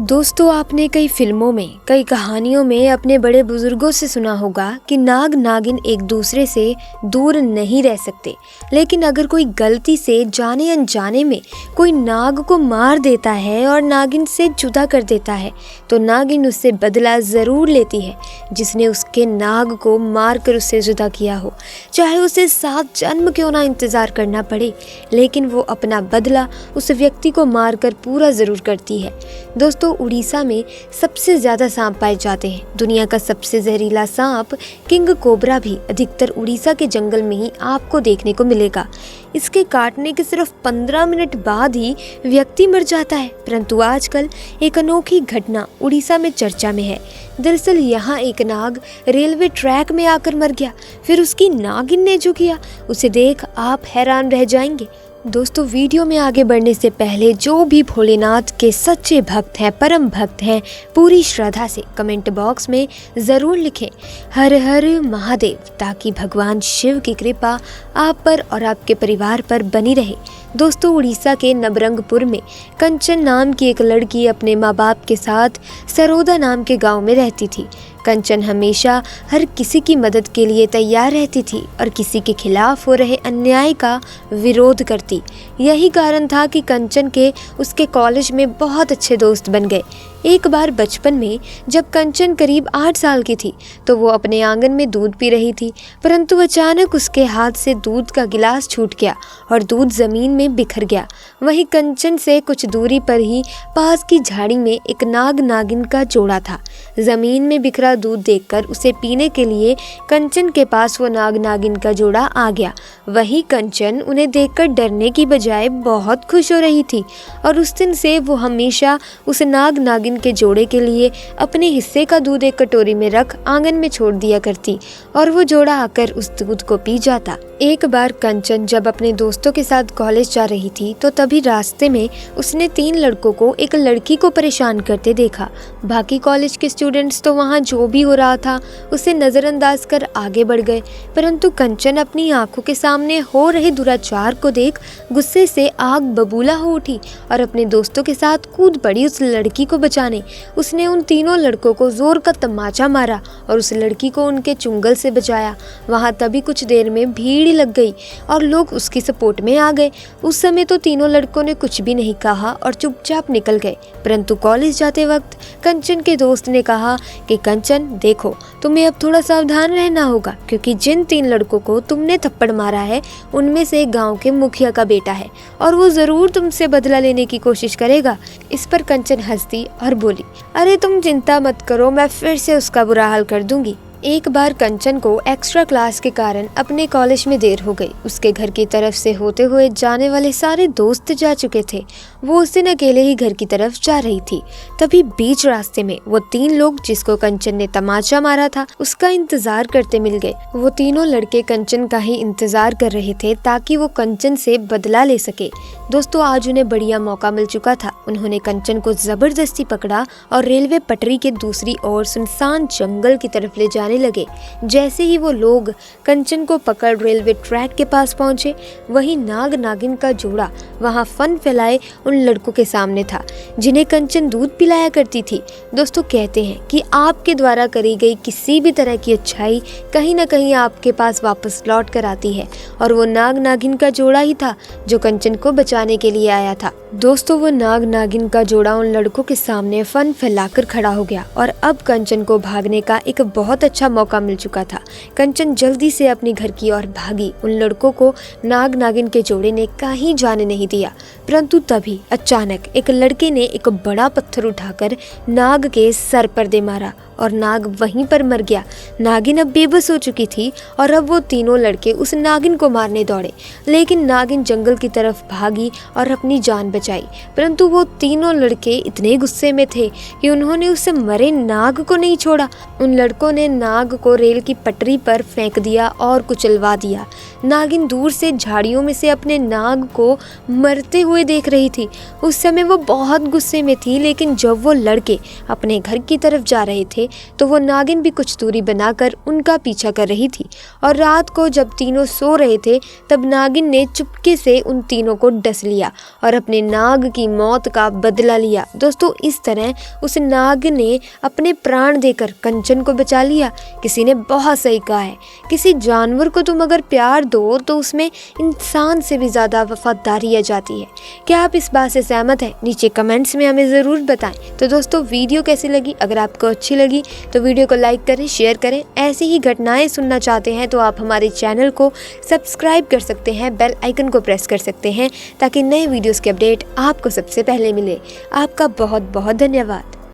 दोस्तों, आपने कई फिल्मों में, कई कहानियों में अपने बड़े बुजुर्गों से सुना होगा कि नाग नागिन एक दूसरे से दूर नहीं रह सकते। लेकिन अगर कोई गलती से जाने अनजाने में कोई नाग को मार देता है और नागिन से जुदा कर देता है तो नागिन उससे बदला ज़रूर लेती है, जिसने उसके नाग को मार कर उससे जुदा किया हो। चाहे उसे 7 जन्म क्यों ना इंतज़ार करना पड़े, लेकिन वो अपना बदला उस व्यक्ति को मार कर पूरा ज़रूर करती है। दोस्तों, उड़ीसा में सबसे ज़्यादा सांप पाए जाते हैं। दुनिया का सबसे जहरीला सांप किंग कोबरा भी अधिकतर उड़ीसा के जंगल में ही आपको देखने को मिलेगा। इसके काटने के सिर्फ 15 मिनट बाद ही व्यक्ति मर जाता है। परंतु आजकल एक अनोखी घटना उड़ीसा में चर्चा में है। दरअसल यहाँ एक नाग रेलवे ट्रैक में आकर मर गया। फिर उसकी नागिन ने जो किया उसे देख आप हैरान रह जाएंगे। दोस्तों, वीडियो में आगे बढ़ने से पहले जो भी भोलेनाथ के सच्चे भक्त हैं, परम भक्त हैं, पूरी श्रद्धा से कमेंट बॉक्स में ज़रूर लिखें हर हर महादेव, ताकि भगवान शिव की कृपा आप पर और आपके परिवार पर बनी रहे। दोस्तों, उड़ीसा के नबरंगपुर में कंचन नाम की एक लड़की अपने माँ बाप के साथ सरोदा नाम के गांव में रहती थी। कंचन हमेशा हर किसी की मदद के लिए तैयार रहती थी और किसी के खिलाफ हो रहे अन्याय का विरोध करती। यही कारण था कि कंचन के उसके कॉलेज में बहुत अच्छे दोस्त बन गए। एक बार बचपन में जब कंचन करीब 8 साल की थी तो वो अपने आंगन में दूध पी रही थी, परंतु अचानक उसके हाथ से दूध का गिलास छूट गया और दूध ज़मीन में बिखर गया। वहीं कंचन से कुछ दूरी पर ही पास की झाड़ी में एक नाग नागिन का जोड़ा था। ज़मीन में बिखरा दूध देखकर उसे पीने के लिए कंचन के पास वो नाग नागिन का जोड़ा आ गया। वही कंचन उन्हें देखकर डरने की बजाय बहुत खुश हो रही थी और उस दिन से वो हमेशा उस नाग नागिन के जोड़े के लिए अपने हिस्से का दूध एक कटोरी में रख आंगन में छोड़ दिया करती और वो जोड़ा आकर उस दूध को पी जाता। एक बार कंचन जब अपने दोस्तों के साथ कॉलेज जा रही थी तो तभी रास्ते में उसने 3 लड़कों को एक लड़की को परेशान करते देखा। बाकी कॉलेज के स्टूडेंट्स तो वहाँ जो भी हो रहा था उसे नज़रअंदाज कर आगे बढ़ गए, परंतु कंचन अपनी आंखों के सामने हो रहे दुराचार को देख गुस्से से आग बबूला हो उठी और अपने दोस्तों के साथ कूद पड़ी उस लड़की को बचाने। उसने उन तीनों लड़कों को जोर का तमाचा मारा और उस लड़की को उनके चुंगल से बचाया। वहाँ तभी कुछ देर में भीड़ लग गई और लोग उसकी सपोर्ट में आ गए। उस समय तो तीनों लड़कों ने कुछ भी नहीं कहा और चुपचाप निकल गए। परंतु कॉलेज जाते वक्त कंचन के दोस्त ने कहा कि कंचन देखो, तुम्हें अब थोड़ा सावधान रहना होगा, क्योंकि जिन 3 लड़कों को तुमने थप्पड़ मारा है उनमें से एक गांव के मुखिया का बेटा है और वो जरूर तुमसे बदला लेने की कोशिश करेगा। इस पर कंचन हंसती और बोली, अरे तुम चिंता मत करो, मैं फिर से उसका बुरा हाल कर दूंगी। एक बार कंचन को एक्स्ट्रा क्लास के कारण अपने कॉलेज में देर हो गई। उसके घर की तरफ से होते हुए जाने वाले सारे दोस्त जा चुके थे। वो उस दिन अकेले ही घर की तरफ जा रही थी। तभी बीच रास्ते में वो 3 लोग जिसको कंचन ने तमाचा मारा था उसका इंतजार करते मिल गए। वो तीनों लड़के कंचन का ही इंतजार कर रहे थे ताकि वो कंचन से बदला ले सके। दोस्तों, आज उन्हें बढ़िया मौका मिल चुका था। उन्होंने कंचन को जबरदस्ती पकड़ा और रेलवे पटरी के दूसरी ओर सुनसान जंगल की तरफ ले जाने लगे। जैसे ही वो लोग कंचन को पकड़ रेलवे ट्रैक के पास पहुंचे, वहीं नाग नागिन का जोड़ा वहां फन फैलाए उन लड़कों के सामने था जिन्हें कंचन दूध पिलाया करती थी। दोस्तों, कहते हैं कि आपके द्वारा करी गई किसी भी तरह की अच्छाई कहीं ना कहीं आपके पास वापस लौट कर आती है और वो नाग नागिन का जोड़ा ही था जो कंचन को बचाने के लिए आया था। दोस्तों, वो नाग नागिन का जोड़ा उन लड़कों के सामने फन फैलाकर खड़ा हो गया और अब कंचन को भागने का एक बहुत अच्छा मौका मिल चुका था। कंचन जल्दी से अपने घर की ओर भागी। उन लड़कों को नाग नागिन के जोड़े ने कहीं जाने नहीं दिया, परंतु तभी अचानक एक लड़के ने एक बड़ा पत्थर उठाकर नाग के सर पर दे मारा और नाग वहीं पर मर गया। नागिन अब बेबस हो चुकी थी और अब वो तीनों लड़के उस नागिन को मारने दौड़े, लेकिन नागिन जंगल की तरफ भागी और अपनी जान बचाई। परंतु वो तीनों लड़के इतने गुस्से में थे कि उन्होंने उस मरे नाग को नहीं छोड़ा। उन लड़कों ने नाग को रेल की पटरी पर फेंक दिया और कुचलवा दिया। नागिन दूर से झाड़ियों में से अपने नाग को मरते हुए देख रही थी। उस समय वो बहुत गुस्से में थी, लेकिन जब वो लड़के अपने घर की तरफ जा रहे थे तो वो नागिन भी कुछ दूरी बनाकर उनका पीछा कर रही थी। और रात को जब तीनों सो रहे थे तब नागिन ने चुपके से उन तीनों को डस लिया और अपने नाग की मौत का बदला लिया। दोस्तों इस तरह उस नाग ने अपने प्राण देकर कंचन को बचा लिया। किसी ने बहुत सही कहा है, किसी जानवर को तुम अगर प्यार दो तो उसमें इंसान से भी ज़्यादा वफादारी आ जाती है। क्या आप इस बात से सहमत हैं? नीचे कमेंट्स में हमें ज़रूर बताएं। तो दोस्तों वीडियो कैसी लगी? अगर आपको अच्छी लगी तो वीडियो को लाइक करें, शेयर करें। ऐसी ही घटनाएं सुनना चाहते हैं तो आप हमारे चैनल को सब्सक्राइब कर सकते हैं, बेल आइकन को प्रेस कर सकते हैं ताकि नए वीडियोस के अपडेट आपको सबसे पहले मिले। आपका बहुत बहुत धन्यवाद।